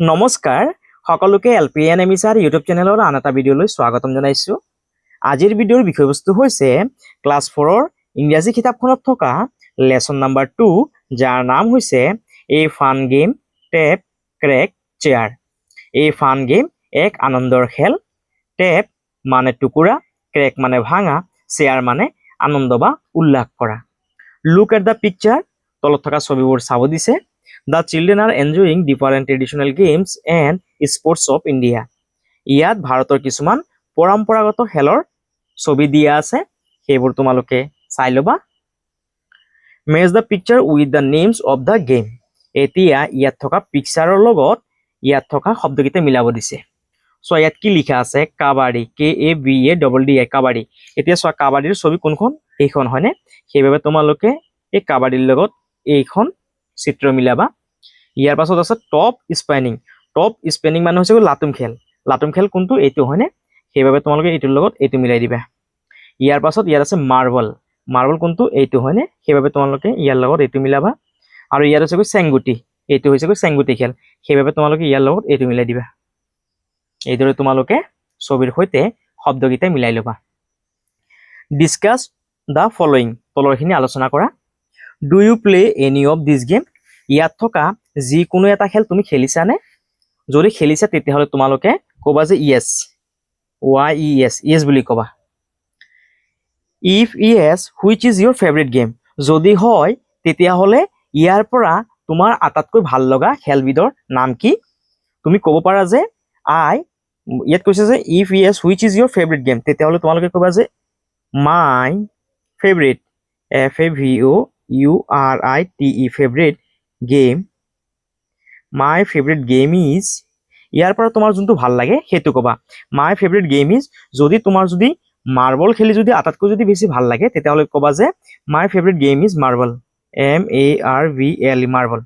নমস্কাৰ সকলোকে এলপিএনএমিছাৰ ইউটিউব চেনেলৰ আন এটা ভিডিঅ'লৈ স্বাগতম জনাইছো। আজিৰ ভিডিঅ'ৰ বিষয়বস্তু হৈছে ক্লাছ 4ৰ ইংৰাজী কিতাপখনত থকা লেসন নাম্বাৰ 2 যাৰ নাম হৈছে a fun game tape crack chair. A fun game এক আনন্দৰ খেল। টেপ মানে টুকুৰা, ক্ৰেক মানে ভাঙা, চেয়াৰ মানে আনন্দ বা উল্লাস কৰা। লুক এট দ্য পিকচাৰ, তলত থকা ছবিবোৰ চাব দিছে। The children are enjoying different traditional games and sports of India. ইয়াত ভাৰতৰ কিছুমান পৰম্পৰাগত খেলৰ ছবি দিয়া আছে, সেইবোৰ তোমালোকে চাই ল'বা। Match the picture with the names of the game. এতিয়া ইয়াত থকা পিকচাৰৰ লগত ইয়াত থকা শব্দকেইটা মিলাব দিছে। সো ইয়াত কি লিখা আছে? কাবাডী, KABADDI, কাবাডী। এতিয়া চোৱা কাবাডীৰ ছবি কোনখন? এইখন হয়নে? সেইবাবে তোমালোকে এই কাবাডীৰ লগত এইখন চিত্ৰ মিলাবা। ইয়াৰ পাছত আছে টপ স্পিনিং। টপ স্পিনিং মানে হৈছে লাটুম খেল। লাটুম খেল কোনটো? এইটো হয়নে? সেইবাবে তোমালোকে এইটোৰ লগত এইটো মিলাই দিবা। ইয়াৰ পাছত ইয়াত আছে মাৰ্বল। মাৰ্বল কোনটো? এইটো হয়নে? সেইবাবে তোমালোকে ইয়াৰ লগত এইটো মিলাবা। আৰু ইয়াত আছে চেংগুটি। এইটো হৈছে চেংগুটি খেল, সেইবাবে তোমালোকে ইয়াৰ লগত এইটো মিলাই দিবা। এইদৰে তোমালোকে ছবিৰ সৈতে শব্দকেইটা মিলাই ল'বা। ডিছকাছ দ্য ফলোয়িং, তলৰখিনি আলোচনা কৰা। Do you play any of this game? ইয়াত থকা যিকোনো এটা খেল তুমি খেলিছানে? যদি খেলিছা তেতিয়াহ'লে তোমালোকে ক'বা যে ইয়েছ, YES, ইয়েছ বুলি ক'বা। If yes, which is your favourite game? যদি হয় তেতিয়াহ'লে ইয়াৰ পৰা তোমাৰ আটাইতকৈ ভাল লগা খেলবিধৰ নাম কি? তুমি ক'ব পাৰা যে ইয়াত কৈছে যে if yes, which is your favourite game, তেতিয়াহ'লে তোমালোকে ক'বা যে my favourite, FAVOURITE, favourite game. My favourite game is, ইয়াৰ পৰা তোমাৰ যোনটো ভাল লাগে সেইটো ক'বা। মাই ফেভৰেট গেম ইজ, যদি তোমাৰ যদি মাৰ্বল খেলি যদি আটাইতকৈ যদি বেছি ভাল লাগে তেতিয়াহ'লে ক'বা যে my favourite game is marble, MARBL, marble.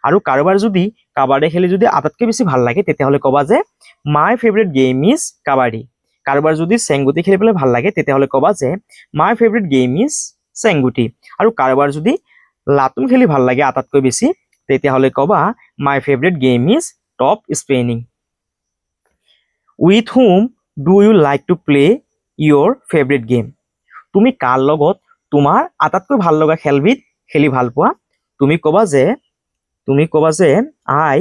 আৰু কাৰোবাৰ যদি কাবাডী খেলি যদি আটাইতকৈ বেছি ভাল লাগে তেতিয়াহ'লে ক'বা যে my favourite game is kabaddi. কাৰোবাৰ যদি চেংগুটি খেলিবলৈ ভাল লাগে তেতিয়াহ'লে ক'বা যে মাই ফেভৰেট গেম ইজ চেংগুটি। আৰু কাৰোবাৰ যদি লাটুম খেলি ভাল লাগে আটাইতকৈ বেছি তেতিয়াহ'লে ক'বা my favourite game is top spinning. With whom do you like to play your favourite game? তুমি কাৰ লগত তোমাৰ আটাইতকৈ ভাল লগা খেলবিধ খেলি ভাল পোৱা? তুমি ক'বা যে I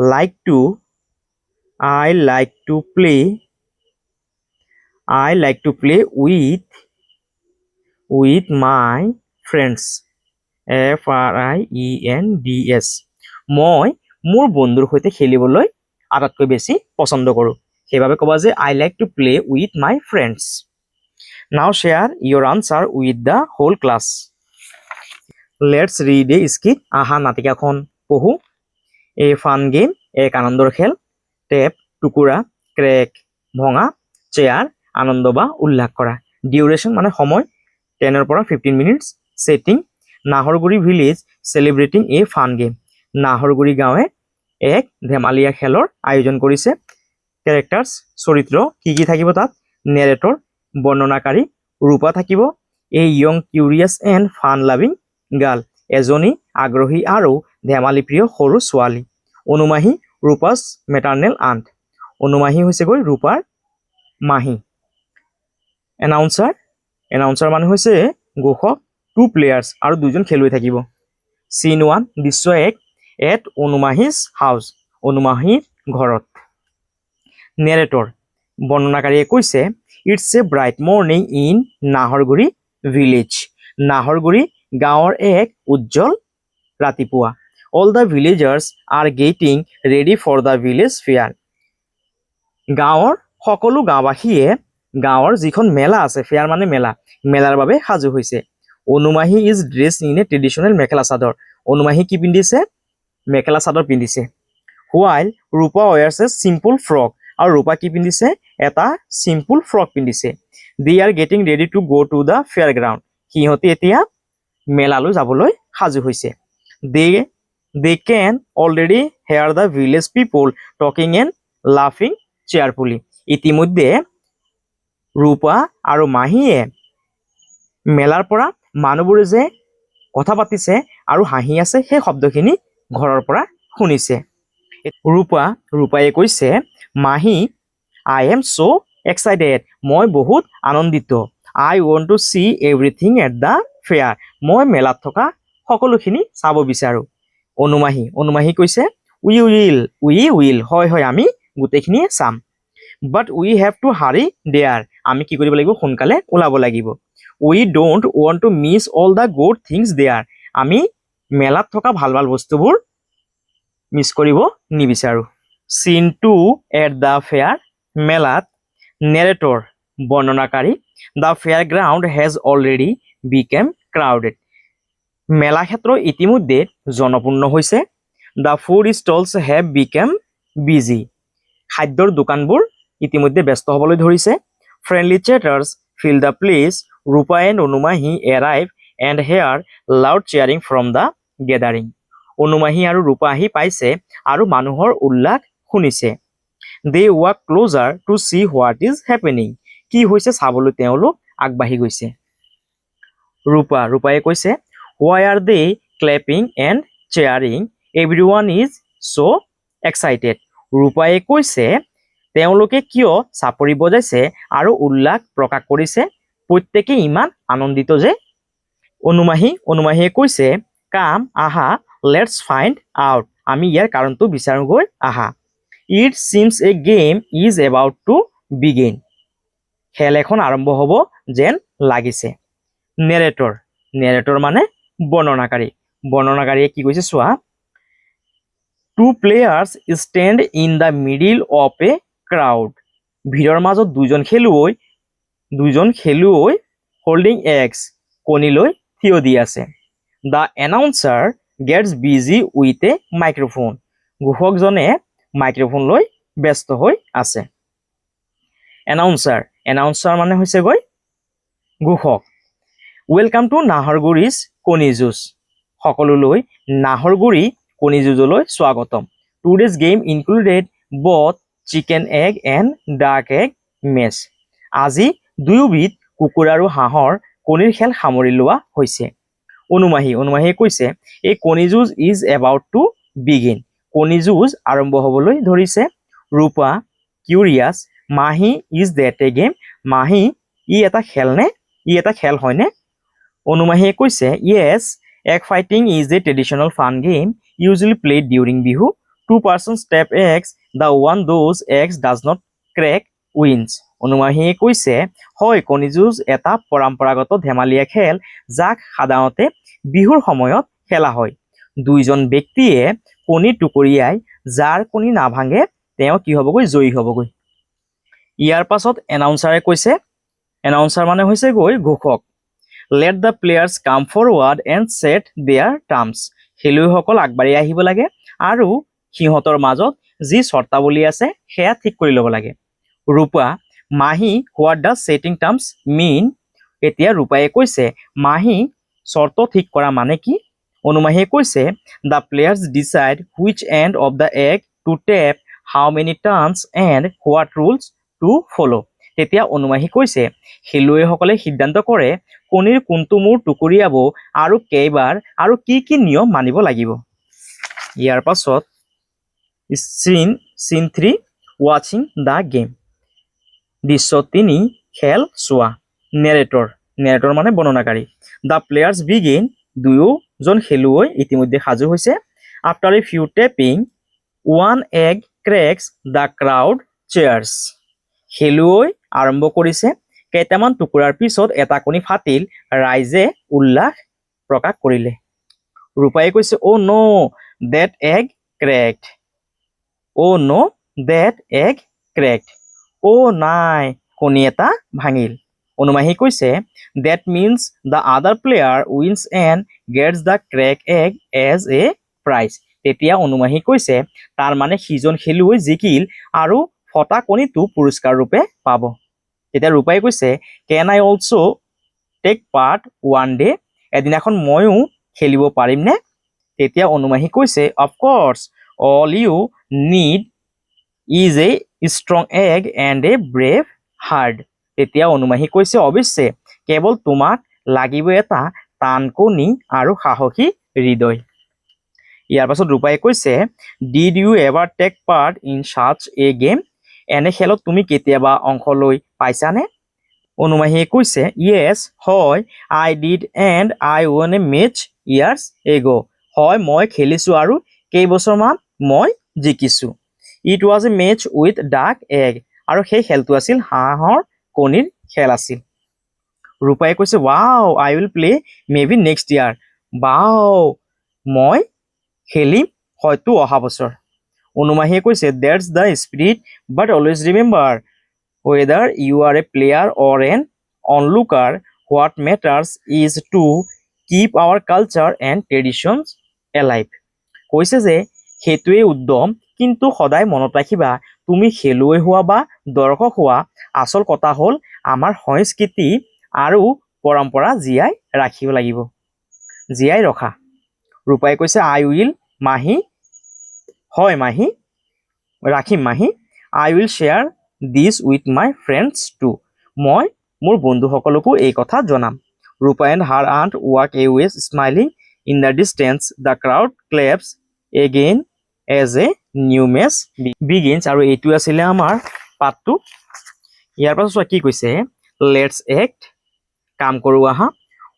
like to play with my friends, FRIENDS, মই মোৰ বন্ধুৰ সৈতে খেলিবলৈ আটাইতকৈ বেছি পচন্দ কৰোঁ। সেইবাবে ক'বা যে I like to play with my friends. Now share your answer with the whole class. Let's read a skit, আহা নাটিকাখন পঢ়ো। এ ফান গেম, এক আনন্দৰ খেল। টেপ টুকুৰা, ক্ৰেক ভঙা, চেয়াৰ আনন্দ বা উল্লাস কৰা। ডিউৰেশ্যন মানে সময় 10 পৰা 15 minutes. Setting Naharguri village celebrating a fun game. Naharguri গাঁৱে এক ধেমালীয়া খেলৰ আয়োজন কৰিছে। কেৰেক্টাৰ্ছ চৰিত্ৰ কি কি থাকিব তাত? নেৰেটৰ বৰ্ণনাকাৰী, ৰূপা থাকিব। A young curious and fun loving girl, এজনী আগ্ৰহী আৰু ধেমালি প্ৰিয় সৰু ছোৱালী। অনুমাহী ৰূপাছ মেটাৰ্নেল আণ্ট, অনুমাহী হৈছেগৈ ৰূপাৰ মাহী। এনাউন্সাৰ মানে হৈছে ঘোষক। 2 প্লেয়াৰ্ছ আৰু 2জন খেলুৱৈ থাকিব। চিন 1 দৃশ্য 1 এট অনুমাহীজ হাউচ, অনুমাহীৰ ঘৰত। নেৰেটৰ বৰ্ণনাকাৰীয়ে কৈছে it's a bright morning in Naharguri village, Naharguri গাঁৱৰ এক উজ্জ্বল ৰাতিপুৱা। All the villagers are getting ready for the village fair, গাঁৱৰ সকলো গাঁওবাসীয়ে গাঁৱৰ যিখন মেলা আছে, ফেয়াৰ মানে মেলা, মেলাৰ বাবে সাজু হৈছে। Anumahi is dressed in a traditional, mekhela chador. Anumahi কি পিন্ধিছে? মেখেলা চাদৰ পিন্ধিছে। হোৱাইল ৰূপা ৱেয়াৰ্ছ এ চিম্পুল ফ্ৰক, আৰু ৰূপা কি পিন্ধিছে? এটা চিম্পুল ফ্ৰক পিন্ধিছে। They are getting ready to go' to the fair ground, সিহঁতে এতিয়া মেলালৈ যাবলৈ সাজু হৈছে। They can already hear the village people talking and লাফিং চেয়াৰফুলি, ইতিমধ্যে ৰূপা আৰু মাহীয়ে মেলাৰ পৰা মানুহবোৰে যে কথা পাতিছে আৰু হাঁহি আছে সেই শব্দখিনি ঘৰৰ পৰা শুনিছে ৰূপায়ে কৈছে মাহী I am so excited মই বহুত আনন্দিত I want to see everything at the fair মই মেলাত থকা সকলোখিনি চাব বিচাৰো অনুমাহী কৈছে we will হয় আমি গোটেইখিনি চাম but we have to hurry there আমি কি কৰিব লাগিব সোনকালে ওলাব লাগিব we don't want to miss all the good things there আমি মেলাত থকা ভাল বস্তুবোৰ মিছ কৰিব নিবিচাৰো scene 2 at the fair মেলাত narrator বৰ্ণনাকাৰী the fairground has already become crowded মেলা ক্ষেত্ৰ ইতিমধ্যে জনপূৰ্ণ হৈছে the food stalls have become busy খাদ্যৰ দোকানবোৰ ইতিমধ্যে ব্যস্ত হ'বলৈ ধৰিছে friendly chatters fill the place Rupa and Onumahi arrive and hear loud cheering from the gathering অনুমাহী আৰু ৰূপা আহি পাইছে আৰু মানুহৰ উল্লাস শুনিছে they walk closer to see what is happening কি হৈছে চাবলৈ তেওঁলোক আগবাঢ়ি গৈছে ৰূপায়ে কৈছে why are they clapping and cheering everyone is so excited ৰূপায়ে কৈছে তেওঁলোকে কিয় চাপৰি বজাইছে আৰু উল্লাস প্ৰকাশ কৰিছে প্ৰত্যেকে ইমান আনন্দিত যে অনুমাহীয়ে কৈছে কাম আহা let's find out আমি ইয়াৰ কাৰণটো বিচাৰোগৈ আহা it seems a game is about to begin খেল এখন আৰম্ভ হ'ব যেন লাগিছে narrator মানে বৰ্ণনাকাৰীয়ে কি কৈছে চোৱা two players stand in the middle of a crowd ভিৰৰ মাজত দুজন খেলুৱৈ holding eggs কণী লৈ থিয় দি আছে the announcer gets busy with a microphone ঘোষকজনে মাইক্ৰফোন লৈ ব্যস্ত হৈ আছে announcer মানে হৈছে গৈ ঘোষক welcome to নাহৰগুৰি's কণী যুঁজ সকলোলৈ নাহৰগুৰি কণী যুঁজলৈ স্বাগতম today's game included both chicken egg and duck egg match আজি দুয়োবিধ কুকুৰ আৰু হাঁহৰ কণীৰ খেল সামৰি লোৱা হৈছে অনুমাহীয়ে কৈছে এই কণী যুঁজ is about to begin কণী যুঁজ আৰম্ভ হ'বলৈ ধৰিছে ৰূপা কিউৰিয়াছ মাহী is that a game মাহী ই এটা খেল হয়নে অনুমাহীয়ে কৈছে yes egg fighting is a traditional fun game usually played during bihu two persons tap eggs the one those eggs does not crack wins অনুমাহীয়ে কৈছে হয় কণী যুঁজ এটা পৰম্পৰাগত ধেমালীয়া খেল যাক সাধাৰণতে বিহুৰ সময়ত খেলা হয় দুইজন ব্যক্তিয়ে কণী টুকুৰিয়াই যাৰ কণী নাভাঙে তেওঁ কি হ'বগৈ জয়ী হ'বগৈ ইয়াৰ পাছত এনাউন্সাৰ মানে হৈছে গৈ ঘোষক let the players come forward and set their terms খেলুৱৈসকল আগবাঢ়ি আহিব লাগে আৰু সিহঁতৰ মাজত যি চৰ্তাৱলী আছে সেয়া ঠিক কৰি ল'ব লাগে ৰূপা মাহী what does setting terms mean এতিয়া ৰূপায়ে কৈছে মাহী চৰ্ত ঠিক কৰা মানে কি অনুমাহীয়ে কৈছে the players decide which end of the egg to tap how many turns and what rules to follow তেতিয়া অনুমাহী কৈছে খেলুৱৈসকলে সিদ্ধান্ত কৰে কণীৰ কোনটো মূৰ টুকুৰিয়াব আৰু কেইবাৰ আৰু কি নিয়ম মানিব লাগিব ইয়াৰ পাছত scene 3 watching the game দৃশ্য 3 খেল চোৱা narrator মানে বৰ্ণনাকাৰী the players begin দুয়োজন খেলুৱৈ ইতিমধ্যে সাজু হৈছে after a few tapping one egg cracks the crowd cheers খেলুৱৈ আৰম্ভ কৰিছে কেইটামান টুকুৰাৰ পিছত এটা কণী ফাটিল ৰাইজে উল্লাস প্ৰকাশ কৰিলে ৰূপায়ে কৈছে oh no that egg cracked oh নাই কণী এটা ভাঙিল অনুমাহী কৈছে that means the other player wins and gets the cracked egg as a prize তেতিয়া অনুমাহী কৈছে তাৰ মানে সিজন খেলুৱৈ জিকিল আৰু ফটা কণীটো পুৰস্কাৰ ৰূপে পাব তেতিয়া ৰূপায়ে কৈছে can I also take part one day এদিনাখন ময়ো খেলিব পাৰিম নে তেতিয়া অনুমাহী কৈছে of course all you need is a strong egg and a brave heart তেতিয়া অনুমাহী কৈছে অৱশ্যে কেৱল তোমাক লাগিব এটা টান কণী আৰু সাহসী হৃদয় ইয়াৰ পাছত ৰূপায়ে কৈছে did you ever take part in such a game এনে খেলত তুমি কেতিয়াবা অংশ লৈ পাইছানে অনুমাহীয়ে কৈছে য়েছ হয় I did and I won a match years ago' হয় মই খেলিছোঁ আৰু কেইবছৰমান মই জিকিছোঁ it was a match with duck egg আৰু সেই খেলটো আছিল হাঁহৰ কণীৰ খেল আছিল ৰূপায়ে কৈছে wow I will play may be next year wow মই খেলিম হয়তো অহা বছৰ অনুমাহীয়ে কৈছে that's the spirit but always remember whether you are a player or an onlooker, what matters is to keep our culture and traditions alive. কৈছে যে সেইটোৱেই উদ্যম কিন্তু সদায় মনত ৰাখিবা তুমি খেলুৱৈ হোৱা বা দৰ্শক হোৱা আচল কথা হ'ল আমাৰ সংস্কৃতি আৰু পৰম্পৰা জীয়াই ৰাখিব লাগিব জীয়াই ৰখা ৰূপাই কৈছে আই উইল মাহী হয় মাহী ৰাখিম Mahi I will share this with my friends too মই মোৰ বন্ধুসকলকো এই কথা জনাম Rupa and her aunt walk এৱেজ smiling in the distance the crowd claps again as a new match begins আৰু এইটো আছিলে আমাৰ পাৰ্টটো ইয়াৰ পাছত কি কৈছে লেটছ এক্ট কাম কৰোঁ আহা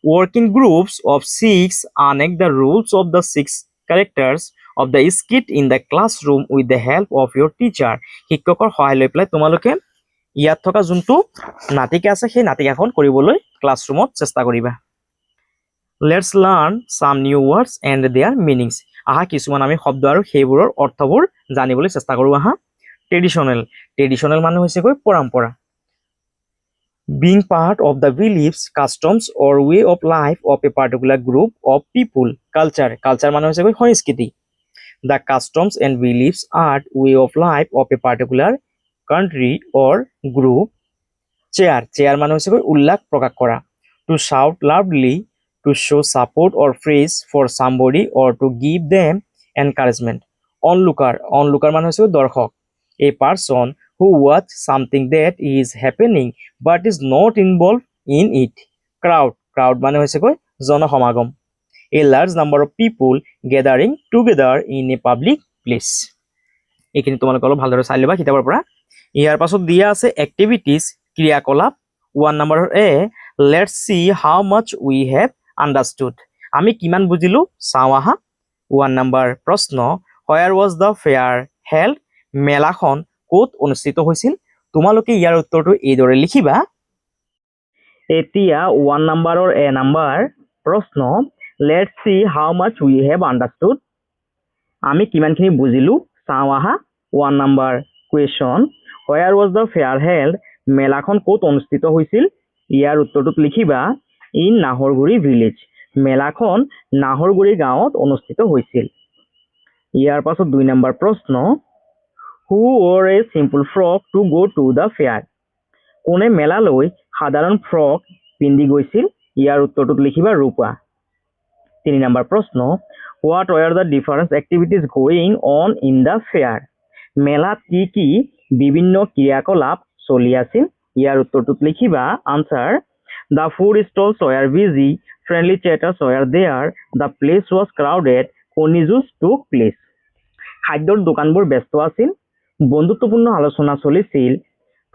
work in groups of 6 enact the rules of the 6 characters of the skit in the classroom with the help of your teacher শিক্ষকৰ সহায় লৈ পেলাই তোমালোকে ইয়াত থকা যোনটো নাটিকা আছে সেই নাটিকাখন কৰিবলৈ ক্লাছৰুমত চেষ্টা কৰিবা let's learn some new words and their meanings আহা কিছুমান আমি শব্দ আৰু সেইবোৰৰ অৰ্থবোৰ জানিবলৈ চেষ্টা কৰোঁ আহা ট্ৰেডিশ্যনেল মানে হৈছে কৈ পৰম্পৰা being part of the beliefs, customs or way of life of a particular group of people. Culture মানে হৈছে কৈ সংস্কৃতি The customs and beliefs are way of life of a particular country or group. Cheer মানে হৈছে কৈ উল্লাস প্ৰকাশ কৰা to shout loudly, to show support or praise for somebody or to give them encouragement. Onlooker মানে হৈছে দৰ্শক a person who watch something that is happening but is not involved in it. Crowd মানে হৈছে কৈ জনসমাগম a large number of people gathering together in a public place. এইখিনি তোমালোকে অলপ ভালদৰে চাই ল'বা কিতাপৰ পৰা ইয়াৰ পাছত দিয়া আছে এক্টিভিটিজ ক্ৰিয়াকলাপ 1 number A let's see how much we have understood আমি কিমান বুজিলো চাওঁ আহা 1 নম্বৰ প্ৰশ্ন where was the fair held মেলাখন ক'ত অনুষ্ঠিত হৈছিল তোমালোকে ইয়াৰ উত্তৰটো এইদৰে লিখিবা এতিয়া 1 নম্বৰৰ এ নম্বৰ প্ৰশ্ন Let's see how much we have understood. আমি কিমানখিনি বুজিলো চাওঁ আহা 1 number question Where was the fair held? মেলাখন ক'ত অনুষ্ঠিত হৈছিল ইয়াৰ উত্তৰটোত লিখিবা ইন নাহৰগুৰি ভিলেজ মেলাখন নাহৰগুৰি গাঁৱত অনুষ্ঠিত হৈছিল ইয়াৰ পাছত 2 নম্বৰ প্ৰশ্ন Who wore a simple frock to go to the fair? কোনে মেলালৈ সাধাৰণ ফ্ৰক পিন্ধি গৈছিল ইয়াৰ উত্তৰটোত লিখিবা ৰূপা 3 নম্বৰ প্ৰশ্ন What were the different activities going on in the fair? মেলাত কি বিভিন্ন ক্ৰিয়াকলাপ চলি আছিল ইয়াৰ উত্তৰটোত লিখিবা answer The food stalls were busy, friendly chatters were there, the place was crowded, কণী যুঁজ took place. খাদ্যৰ দোকানবোৰ ব্যস্ত আছিল বন্ধুত্বপূৰ্ণ আলোচনা চলিছিল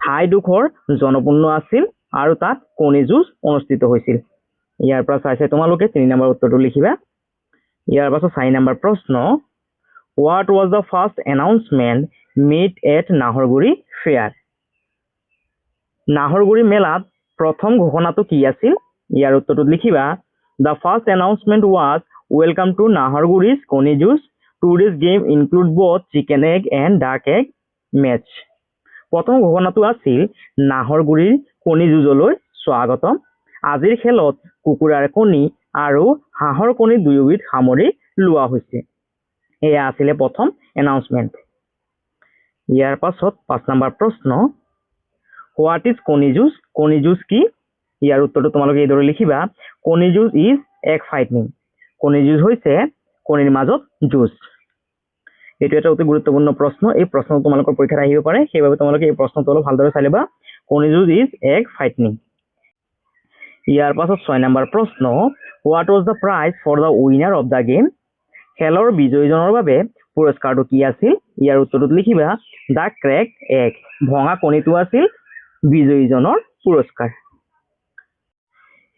ঠাইডোখৰ জনপূৰ্ণ আছিল আৰু তাত কণী যুঁজ অনুষ্ঠিত হৈছিল ইয়াৰ পৰা চাইছে তোমালোকে 3 নম্বৰ উত্তৰটো লিখিবা ইয়াৰ পাছত 4 নম্বৰ প্ৰশ্ন What was the first announcement made at Nahorguri Fair? Naharguri মেলাত প্ৰথম ঘোষণাটো কি আছিল ইয়াৰ উত্তৰটোত লিখিবা The first announcement was Welcome to Nahorguri's কণী যুঁজ Today's game include both chicken egg and duck egg match প্ৰথম ঘোষণাটো আছিল নাহৰগুৰিৰ কণী যুঁজলৈ স্বাগতম আজিৰ খেলত কুকুৰাৰ কণী আৰু হাঁহৰ কণী দুয়োবিধ সামৰি লোৱা হৈছে এয়া আছিল প্ৰথম এনাউন্সমেন্ট ইয়াৰ পাছত 5 নম্বৰ প্ৰশ্ন What is কণী যুঁজ কি ইয়াৰ উত্তৰটো তোমালোকে এইদৰে লিখিবা কণী যুঁজ ইজ egg fighting কণী যুঁজ হৈছে কণীৰ মাজত যুঁজ এইটো এটা অতি গুৰুত্বপূৰ্ণ প্ৰশ্ন এই প্ৰশ্নটো তোমালোকৰ পৰীক্ষাত আহিব পাৰে সেইবাবে তোমালোকে এই প্ৰশ্নটো অলপ ভালদৰে চাই লবা কণী যুঁজ ইজ egg fighting ইয়াৰ পাছত 6 নম্বৰ প্ৰশ্ন What was the prize for the winner of the game? খেলৰ বিজয়ীজনৰ বাবে পুৰস্কাৰটো কি আছিল? ইয়াৰ উত্তৰটোত লিখিবা দ্য ক্ৰেক এগ। ভঙা কণীটো আছিল বিজয়ীজনৰ পুৰস্কাৰ।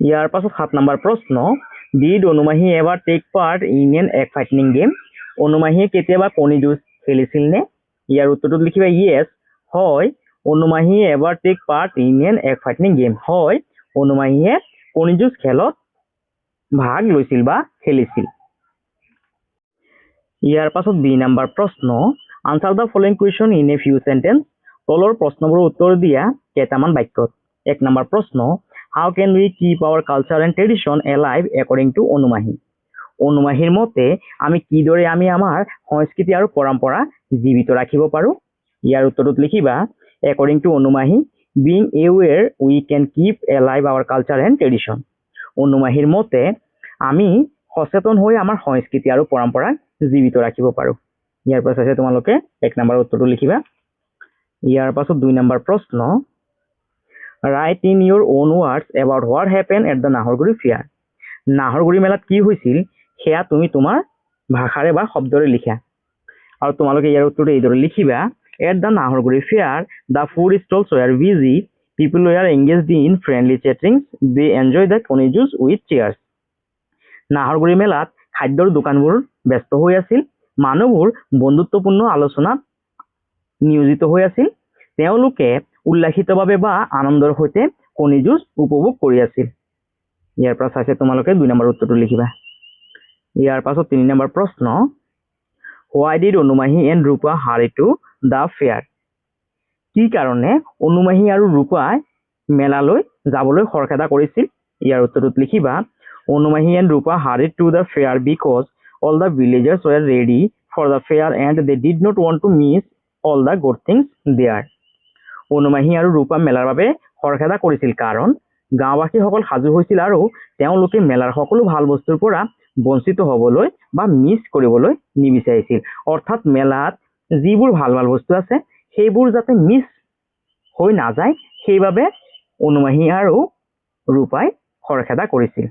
ইয়াৰ পাছত 7 নম্বৰ প্ৰশ্ন, did Anumahi ever take part in an egg fighting game? অনুমাহীয়ে কেতিয়াবা কণী যুঁজ খেলিছিল নে? ইয়াৰ উত্তৰটোত লিখিবা ইয়েছ, হয় অনুমাহীয়ে এবাৰ take part in an egg fighting game. হয় অনুমাহীয়ে কণী যুঁজ খেলত ভাগ লৈছিল বা খেলিছিল। ইয়াৰ পাছত 2 নম্বৰ প্ৰশ্ন, answer the following question in a few sentences. তলৰ প্ৰশ্নবোৰৰ উত্তৰ দিয়া কেইটামান বাক্যত। 1 নম্বৰ প্ৰশ্ন, how can we keep our culture and tradition alive according to Anumahi? অনুমাহীৰ মতে আমি কিদৰে আমাৰ সংস্কৃতি আৰু পৰম্পৰা জীৱিত ৰাখিব পাৰোঁ? ইয়াৰ উত্তৰটোত লিখিবা according to Anumahi, being aware we can keep alive our culture and tradition. অনুমাহীৰ মতে আমি সচেতন হৈ আমাৰ সংস্কৃতি আৰু পৰম্পৰা জীৱিত ৰাখিব পাৰোঁ। ইয়াৰ পাছত আছে তোমালোকে 1 নম্বৰ উত্তৰটো লিখিবা। ইয়াৰ পাছত 2 নম্বৰ প্ৰশ্ন, write in your own words about what happen at the Naharguri fair. Naharguri মেলাত কি হৈছিল সেয়া তুমি তোমাৰ ভাষাৰে বা শব্দৰে লিখা। আৰু তোমালোকে ইয়াৰ উত্তৰটো এইদৰে লিখিবা, at the Naharguri fair the food stalls were busy, people were engaged in friendly chattings, they enjoy the koni juj with চেয়াৰ্ছ। Naharguri মেলাত খাদ্যৰ দোকানবোৰ ব্যস্ত হৈ আছিল, মানুহবোৰ বন্ধুত্বপূৰ্ণ আলোচনাত নিয়োজিত হৈ আছিল, তেওঁলোকে উল্লাসিতভাৱে বা আনন্দৰ সৈতে কণী যুঁজ উপভোগ কৰি আছিল। ইয়াৰ পৰা চাইছে তোমালোকে 2 নম্বৰ উত্তৰটো লিখিবা। ইয়াৰ পাছত 3 নম্বৰ প্ৰশ্ন, হোৱাই did অনুমাহী and Rupa hurry to the fair? কি কাৰণে অনুমাহী আৰু ৰূপাই মেলালৈ যাবলৈ খৰখেদা কৰিছিল? ইয়াৰ উত্তৰটোত লিখিবা অনুমাহী and Rupa hurry to the fair because all the villagers were ready for the fair and they did not want to miss all the good things there. Anumahi আৰু ৰূপা মেলাৰ বাবে খৰখেদা কৰিছিল কাৰণ গাঁওবাসীসকল সাজু হৈছিল আৰু তেওঁলোকে মেলাৰ সকলো ভাল বস্তুৰ পৰা বঞ্চিত হ'বলৈ বা মিছ কৰিবলৈ নিবিচাৰিছিল। অৰ্থাৎ মেলাত যিবোৰ ভাল ভাল বস্তু আছে সেইবোৰ যাতে মিছ হৈ নাযায় সেইবাবে অনুমাহী আৰু ৰূপাই খৰখেদা কৰিছিল।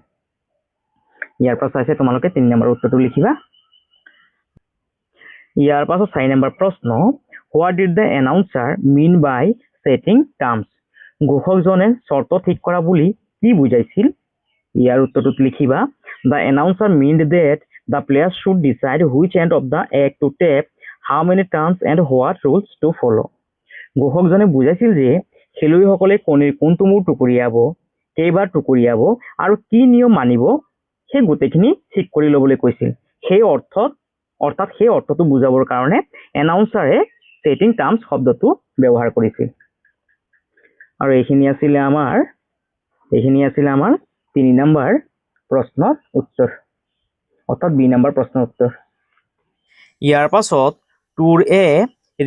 ইয়াৰ পাছত চাইছে তোমালোকে 3 নম্বৰ উত্তৰটো লিখিবা। ইয়াৰ পাছত 4 নম্বৰ প্ৰশ্ন, what did the announcer mean by setting terms? ঘোষকজনে চৰ্ত ঠিক কৰা বুলি কি বুজাইছিল? ইয়াৰ উত্তৰটোত লিখিবা the announcer meant that the players should decide which end of the egg to tap, how many terms and what rules to follow'. ঘোষকজনে বুজাইছিল যে খেলুৱৈসকলে কণীৰ কোনটো মূৰ টুকুৰিয়াব, কেইবাৰ টুকুৰিয়াব আৰু কি নিয়ম মানিব সেই গোটেইখিনি ঠিক কৰি ল'বলৈ কৈছিল। সেই অৰ্থটো বুজাবৰ কাৰণে এনাউন্সাৰে ছেটিং টাৰ্মছ শব্দটো ব্যৱহাৰ কৰিছিল। আৰু এইখিনি আছিলে আমাৰ 3 নম্বৰ প্ৰশ্নৰ উত্তৰ, অৰ্থাৎ 2 নম্বৰ প্ৰশ্নৰ উত্তৰ। ইয়াৰ পাছত 2 A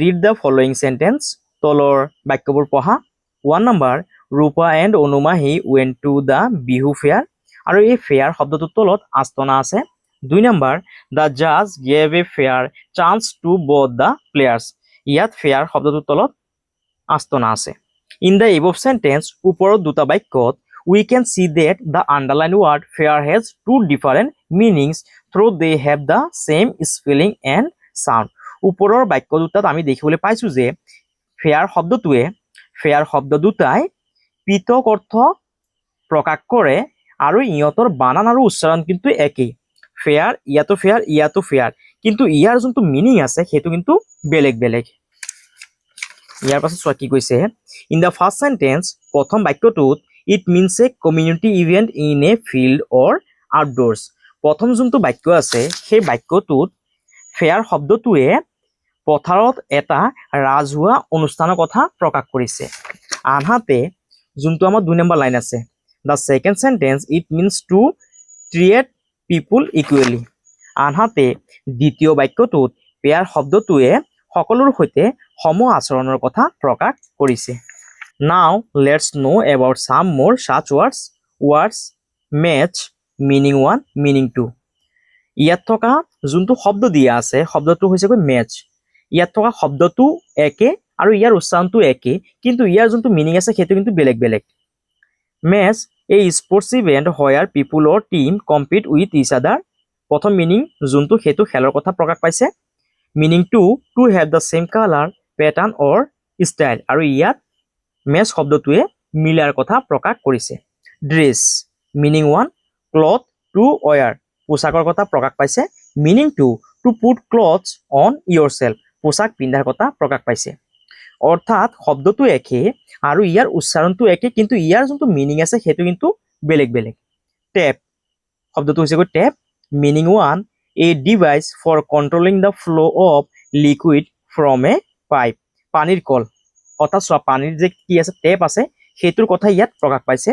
read the following sentence. তলৰ বাক্যবোৰ পঢ়া। 1 number, Rupa and Anumahi went to the Bihu fair. আৰু এই ফেয়াৰ শব্দটোৰ তলত আস্তনা আছে। 2 নম্বৰ, দ্য জাজ gave a fair chance to both the players. ইয়াত ফেয়াৰ শব্দটোৰ তলত আস্তনা আছে। ইন দ্য এবভ সেন্টেন্স, ওপৰত দুটা বাক্যত we can see that the underlined word fair has 2 different meanings though they have the same spelling and sound. ওপৰৰ বাক্য দুটাত আমি দেখিবলৈ পাইছো যে ফেয়াৰ শব্দ দুটাই পৃথক অৰ্থ প্ৰকাশ কৰে আৰু ইহঁতৰ বানান আৰু উচ্চাৰণ কিন্তু একেই। ফেয়াৰ ইয়াতো ফেয়াৰ কিন্তু ইয়াৰ যোনটো মিনিং আছে সেইটো কিন্তু বেলেগ বেলেগ। ইয়াৰ পাছত চোৱা কি কৈছে, ইন দ্য ফাৰ্ষ্ট সেন্টেন্স, প্ৰথম বাক্যটোত it means a community event in a field or outdoors. প্ৰথম যোনটো বাক্য আছে সেই বাক্যটোত ফেয়াৰ শব্দটোৱে পথাৰত এটা ৰাজহুৱা অনুষ্ঠানৰ কথা প্ৰকাশ কৰিছে। আনহাতে যোনটো আমাৰ 2 নম্বৰ লাইন আছে, the second sentence, it means to treat people equally. আনহাতে দ্বিতীয় বাক্যটোত ফেয়াৰ শব্দটোৱে সকলোৰ সৈতে সম আচৰণৰ কথা প্ৰকাশ কৰিছে। Now let's know about some more such words match meaning 1 meaning 2. ইয়াত থকা যোনটো শব্দ দিয়া আছে শব্দটো হৈছে মেচ। ইয়াত থকা শব্দটো একে আৰু ইয়াৰ উচ্চাৰণটো একে কিন্তু ইয়াৰ যোনটো মিনিং আছে সেইটো কিন্তু বেলেগ বেলেগ। Match a sports event where people or team compete with each other. প্ৰথম মিনিং যোনটো সেইটো খেলৰ কথা প্ৰকাশ পাইছে meaning to have the same colour pattern or style আৰু ইয়াত মেচ শব্দটোৱে মিলাৰ কথা প্ৰকাশ কৰিছে dress meaning 1 cloth to wear পোছাকৰ কথা প্ৰকাশ পাইছে meaning to put clothes on yourself পোছাক পিন্ধাৰ কথা প্ৰকাশ পাইছে অৰ্থাৎ শব্দটো একে আৰু ইয়াৰ উচ্চাৰণটো একে কিন্তু ইয়াৰ যোনটো মিনিং আছে সেইটো কিন্তু বেলেগ বেলেগ টেপ শব্দটো হৈছে tap meaning 1 a device for controlling the flow of liquid from a pipe পানীৰ কল অৰ্থাৎ চোৱা পানীৰ যে কি আছে টেপ আছে সেইটোৰ কথা ইয়াত প্ৰকাশ পাইছে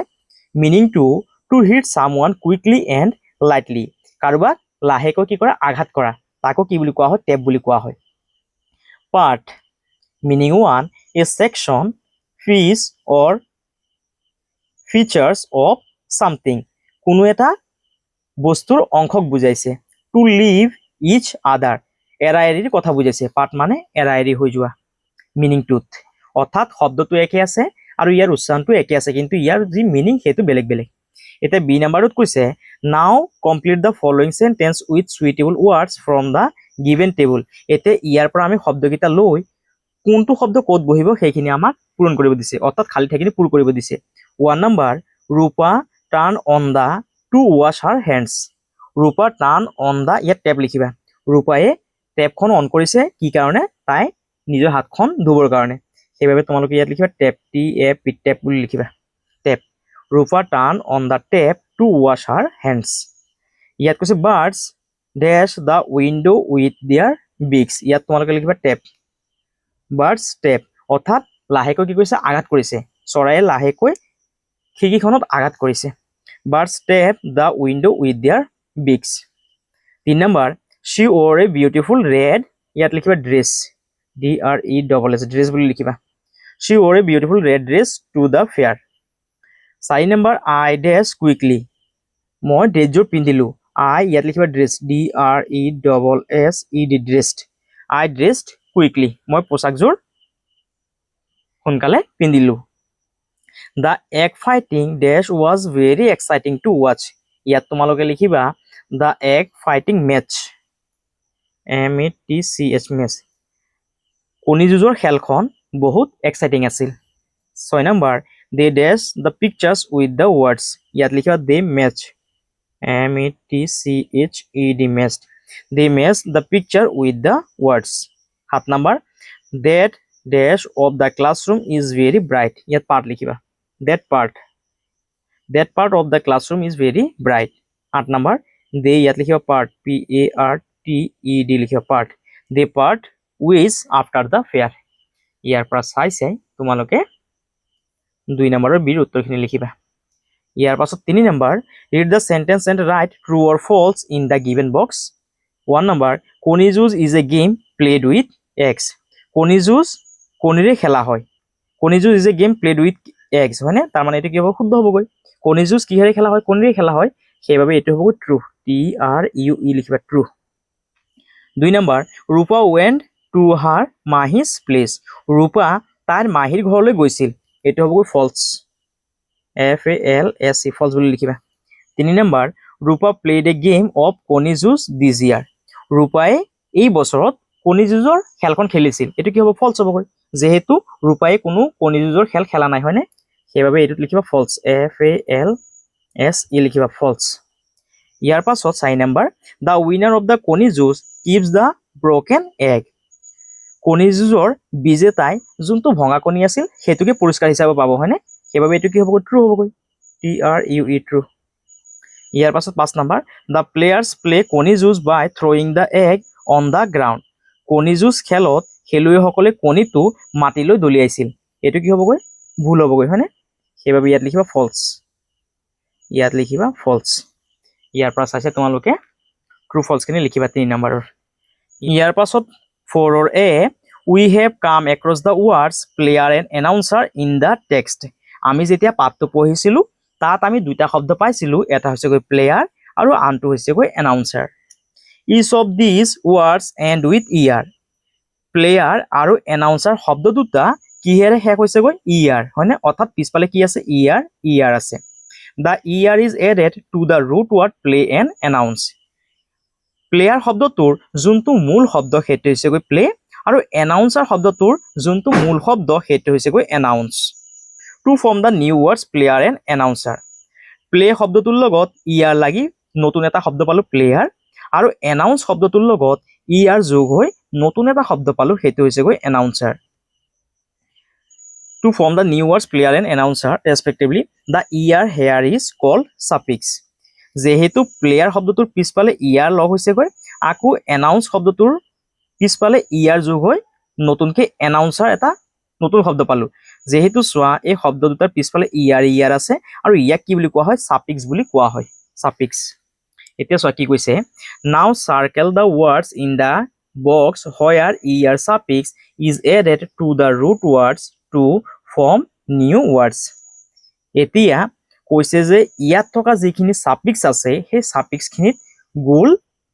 meaning to hit someone quickly and lightly কাৰোবাক লাহেকৈ কি কৰা আঘাত কৰা তাকো কি বুলি কোৱা হয় টেপ বুলি কোৱা হয় part meaning 1 a section piece or features of something কোনো এটা বস্তুৰ অংশক বুজাইছে টু লিভ ইচ আদাৰ এৰা এৰিৰ কথা বুজাইছে পাৰ্ট মানে এৰা এৰি হৈ যোৱা মিনিং টুত অৰ্থাৎ শব্দটো একে আছে আৰু ইয়াৰ উচ্চাৰণটো একে আছে কিন্তু ইয়াৰ যি মিনিং সেইটো বেলেগ বেলেগ এটা বি নাম্বাৰত কৈছে now complete the following sentence with suitable words from the given table এতে ইয়াৰ পৰা আমি শব্দকেইটা লৈ কোনটো শব্দ ক'ত বহিব সেইখিনি আমাক পূৰণ কৰিব দিছে অৰ্থাৎ খালি ঠাইখিনি পূৰ কৰিব দিছে 1 number Rupa turn on the to wash her hands Rupa turn on the ইয়াত টেপ লিখিবা ৰূপায়ে টেপখন অন কৰিছে কি কাৰণে তাই নিজৰ হাতখন ধুবৰ কাৰণে সেইবাবে তোমালোকে ইয়াত লিখিবা tap T A P tap বুলি লিখিবা tap Rupa turn on the tap to wash her hands ইয়াত কৈছে birds dash the window with their beaks ইয়াত তোমালোকে লিখিবা টেপ বাৰ্ডছ টেপ অৰ্থাৎ লাহেকৈ কি কৰিছে আঘাত কৰিছে চৰাইয়ে লাহেকৈ খিৰিকীখনত আঘাত কৰিছে birds tap the window with their beaks 3 number she wore a beautiful red ইয়াত লিখিবা ড্ৰেছ DRESS ড্ৰেছ বুলি লিখিবা she wore a beautiful red dress to the fair 4 number I dash quickly মই ড্ৰেছযোৰ পিন্ধিলো I ইয়াত লিখিবা dress DRESSED dressed I dressed quickly মই পোছাকযোৰ সোনকালে পিন্ধিলো The egg fighting dash was very exciting to watch ইয়াত তোমালোকে লিখিবা The egg fighting match METCH match কণী যুঁজৰ খেলখন বহুত এক্সাইটিং আছিল 6 number they dash the pictures with the words ইয়াত লিখিবা they match METCHED matched they matched the picture with the words 7 number that dash of the classroom is very bright ইয়াত part লিখিবা that part of the classroom is very bright 8 number they ইয়াত লিখিবা part PARTED লিখিবা part they part ways after the fair ইয়াৰ পৰা চাই তোমালোকে 2 নম্বৰৰ বিৰ উত্তৰখিনি লিখিবা ইয়াৰ পাছত 3 number read the sentence and write true or false in the given box 1 number কণী যুঁজ is a game played with eggs কণী যুঁজ কণীৰে খেলা হয় কণী যুঁজ is a game played with eggs হয়নে তাৰ মানে এটো কি হ'ব শুদ্ধ হ'বগৈ কণী যুঁজ কিহেৰে খেলা হয় কণীৰে খেলা হয় সেইবাবে এটো হ'ব ট্ৰু TRUE লিখিবা true 2 number Rupa went to her মাহি's place ৰূপা তাৰ মাহিৰ ঘৰলৈ গৈছিল এটো হ'ব false FALSE false বুলি লিখিবা 3 number Rupa played a game of কণী যুঁজ this year ৰূপায়ে এই বছৰত কণী যুঁজৰ খেলখন খেলিছিল এটো কি হ'ব false হ'বগৈ যেহেতু ৰূপায়ে কোনো কণী যুঁজৰ খেল খেলা নাই হয়নে সেইবাবে এটো লিখিবা false FALSE লিখিবা false ইয়াৰ পাছত 4 number the winner of the কণী যুঁজ keeps the broken egg কণী যুঁজৰ বিজেতাই যোনটো ভঙা কণী আছিল হেতুকে পুৰস্কাৰ হিচাপে পাব হয়নে সেইবাবে এটো কি হ'ব ট্ৰু হ'বগৈ TRUE ট্ৰু ইয়াৰ পাছত 5 নম্বৰ the players play কণী যুঁজ by throwing the egg on the ground কণী যুঁজ খেলত খেলুৱৈসকলে কণীটো মাটিলৈ দলিয়াইছিল এটো কি হ'বগৈ ভুল হ'বগৈ হয়নে সেইবাবে ইয়াত লিখিবা false ইয়াৰ পৰা চাইছে তোমালোকে ট্ৰু ফলছ খিনি লিখিবা 3 নম্বৰৰ ইয়াৰ পাছত 4 or A we have come across the words player and announcer in the text আমি যেতিয়া পাঠটো পঢ়িছিলো তাত আমি দুটা শব্দ পাইছিলো এটা হৈছে গৈ প্লেয়াৰ আৰু আনটো হৈছে গৈ announcer each of these words end with er player আৰু announcer শব্দ দুটা কিহেৰে শেষ হৈছে গৈ er হয়নে অৰ্থাৎ পিছফালে কি আছে er আছে the er is added to the root word play and announce player শব্দটোৰ যোনটো মূল শব্দ সেইটো হৈছে গৈ প্লে আৰু এনাউন্সাৰ শব্দটোৰ যোনটো মূল শব্দ সেইটো হৈছে গৈ announce to form the new words player and announcer play শব্দটোৰ লগত ইয়াৰ লাগি নতুন এটা শব্দ পালো প্লেয়াৰ আৰু এনাউন্স শব্দটোৰ লগত ইয়াৰ যোগ হৈ নতুন এটা শব্দ পালো সেইটো হৈছে গৈ announcer to form the new words player and announcer respectively the er here is called suffix যেহেতু প্লেয়াৰ শব্দটোৰ পিছফালে ইয়াৰ লগ হৈছে গৈ আকৌ এনাউন্স শব্দটোৰ পিছফালে ইয়াৰ যোগ হৈ নতুনকৈ এনাউন্সাৰ এটা নতুন শব্দ পালো যেহেতু চোৱা এই শব্দ দুটাৰ পিছফালে ইয়াৰ আছে আৰু ইয়াক কি বুলি কোৱা হয় ছাফিক্স বুলি কোৱা হয় ছাফিক্স এতিয়া চোৱা কি কৈছে now circle the words in the box where ইয়াৰ suffix is added to the root words to form new words এতিয়া কৈছে যে ইয়াত থকা যিখিনি ছাফিক্স আছে সেই ছাফিক্সখিনিত গোল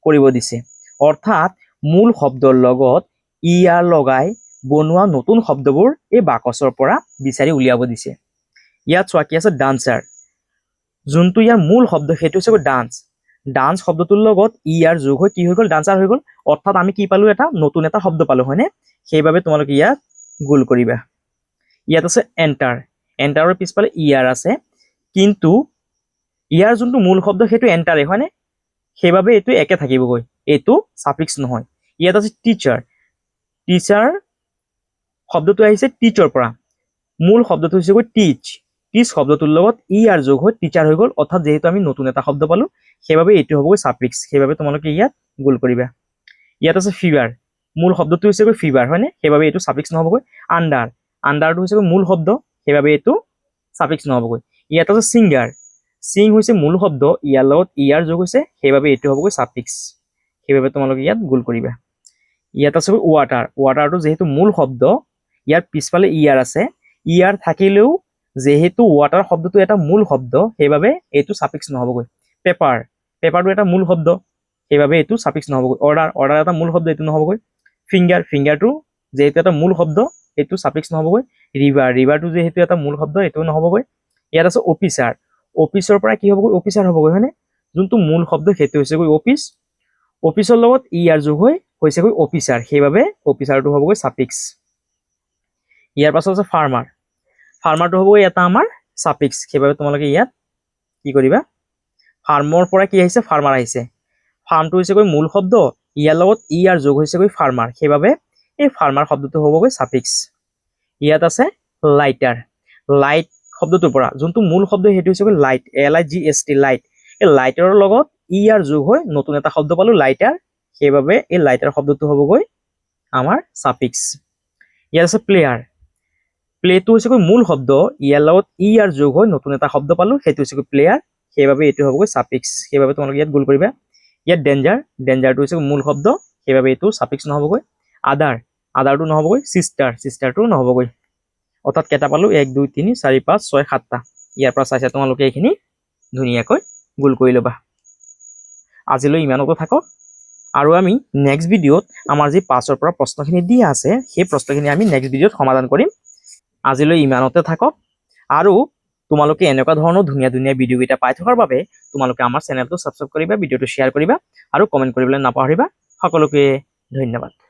কৰিব দিছে অৰ্থাৎ মূল শব্দৰ লগত ইয়াৰ লগাই বনোৱা নতুন শব্দবোৰ এই বাকচৰ পৰা বিচাৰি উলিয়াব দিছে ইয়াত চোৱা কি আছে ডান্সাৰ যোনটো ইয়াৰ মূল শব্দ সেইটো হৈছে ডান্স ডান্স শব্দটোৰ লগত ইয়াৰ যোগ হৈ কি হৈ গ'ল ডান্সাৰ হৈ গ'ল অৰ্থাৎ আমি কি পালো এটা নতুন এটা শব্দ পালো হয়নে সেইবাবে তোমালোকে ইয়াত গোল কৰিবা ইয়াত আছে এণ্টাৰ এণ্টাৰৰ পিছফালে ইয়াৰ আছে কিন্তু ইয়াৰ যোনটো মূল শব্দ সেইটো এণ্টাৰে হয়নে সেইবাবে এইটো একে থাকিবগৈ এইটো ছাফিক্স নহয় ইয়াত আছে টিচাৰ টিচাৰ শব্দটো আহিছে টিচৰ পৰা মূল শব্দটো হৈছে গৈ টিচ টিচ শব্দটোৰ লগত ইয়াৰ যোগ হৈ টিচাৰ হৈ গ'ল অৰ্থাৎ যেহেতু আমি নতুন এটা শব্দ পালো সেইবাবে এইটো হ'বগৈ ছাফিক্স সেইবাবে তোমালোকে ইয়াত গোল কৰিবা ইয়াত আছে ফিভাৰ মূল শব্দটো হৈছে গৈ ফিভাৰ হয়নে সেইবাবে এইটো ছাফিক্স নহ'বগৈ আণ্ডাৰ আণ্ডাৰটো হৈছে গৈ মূল শব্দ সেইবাবে এইটো ছাফিক্স নহ'বগৈ ইয়াত আছে ছিংগাৰ ছিং হৈছে মূল শব্দ ইয়াৰ লগত ইয়াৰ যোগ হৈছে সেইবাবে এইটো হ'বগৈ ছাফিক্স সেইবাবে তোমালোকে ইয়াত গোল কৰিবা ইয়াত আছে ৱাটাৰ ৱাটাৰটো যেহেতু মূল শব্দ ইয়াৰ পিছফালে ইয়াৰ আছে ইয়াৰ থাকিলেও যেহেতু ৱাটাৰ শব্দটো এটা মূল শব্দ সেইবাবে এইটো ছাফিক্স নহ'বগৈ পেপাৰ পেপাৰটো এটা মূল শব্দ সেইবাবে এইটো ছাফিক্স নহ'বগৈ অৰ্ডাৰ অৰ্ডাৰ এটা মূল শব্দ এইটো নহ'বগৈ ফিংগাৰ ফিংগাৰটো যেহেতু এটা মূল শব্দ এইটো ছাফিক্স নহ'বগৈ ৰিভাৰ ৰিভাৰটো যেহেতু এটা মূল শব্দ এইটো নহ'বগৈ ইয়াত আছে অফিচাৰ অফিচৰ পৰা কি হ'বগৈ অফিচাৰ হ'বগৈ হয়নে যোনটো মূল শব্দ সেইটো হৈছে গৈ অফিচ অফিচৰ লগত ইয়াৰ যোগ হৈ হৈছে গৈ অফিচাৰ সেইবাবে অফিচাৰটো হ'বগৈ ছাফিক্স ইয়াৰ পাছত আছে ফাৰ্মাৰ ফাৰ্মাৰটো হ'বগৈ এটা আমাৰ ছাফিক্স সেইবাবে তোমালোকে ইয়াত কি কৰিবা ফাৰ্মৰ পৰা কি আহিছে ফাৰ্মাৰ আহিছে ফাৰ্মটো হৈছে গৈ মূল শব্দ ইয়াৰ লগত ইয়াৰ যোগ হৈছে গৈ ফাৰ্মাৰ সেইবাবে এই ফাৰ্মাৰ শব্দটো হ'বগৈ ছাফিক্স ইয়াত আছে লাইটাৰ লাইট শব্দটোৰ পৰা যোনটো মূল শব্দ সেইটো হৈছে গৈ লাইট LIGHT লাইট এই লাইটাৰৰ লগত ইয়াৰ যোগ হৈ নতুন এটা শব্দ পালো লাইটাৰ সেইবাবে এই লাইটাৰ শব্দটো হ'বগৈ আমাৰ ছাফিক্স ইয়াত আছে প্লেয়াৰ প্লেটো হৈছে গৈ মূল শব্দ ইয়াৰ লগত ইয়াৰ যোগ হৈ নতুন এটা শব্দ পালো সেইটো হৈছে গৈ প্লেয়াৰ সেইবাবে এইটো হ'বগৈ ছাফিক্স সেইবাবে তোমালোকে ইয়াত গোল কৰিবা ইয়াত ডেঞ্জাৰ ডেঞ্জাৰটো হৈছে মূল শব্দ সেইবাবে এইটো ছাফিক্স নহ'বগৈ আদাৰ আদাৰটো নহ'বগৈ চিষ্টাৰ চিষ্টাৰটো নহ'বগৈ অৰ্থাৎ কেইটা পালো 1 2 3 4 5 6 7টা ইয়াৰ পৰা চাইছা তোমালোকে এইখিনি ধুনীয়াকৈ গোল কৰি ল'বা আজিলৈ ইমানতে থাকক আৰু আমি নেক্সট ভিডিঅ'ত আমাৰ যি 5ৰ পৰা প্ৰশ্নখিনি দিয়া আছে সেই প্ৰশ্নখিনি আমি নেক্সট ভিডিঅ'ত সমাধান কৰিম আজিলৈ ইমানতে থাকক আৰু তোমালোকে এনেকুৱা ধৰণৰ ধুনীয়া ধুনীয়া ভিডিঅ' কেইটা পাই থকাৰ বাবে তোমালোকে আমাৰ চেনেলটো ছাবস্ক্ৰাইব কৰিবা ভিডিঅ'টো শ্বেয়াৰ কৰিবা আৰু কমেণ্ট কৰিবলৈ নাপাহৰিবা সকলোকে ধন্যবাদ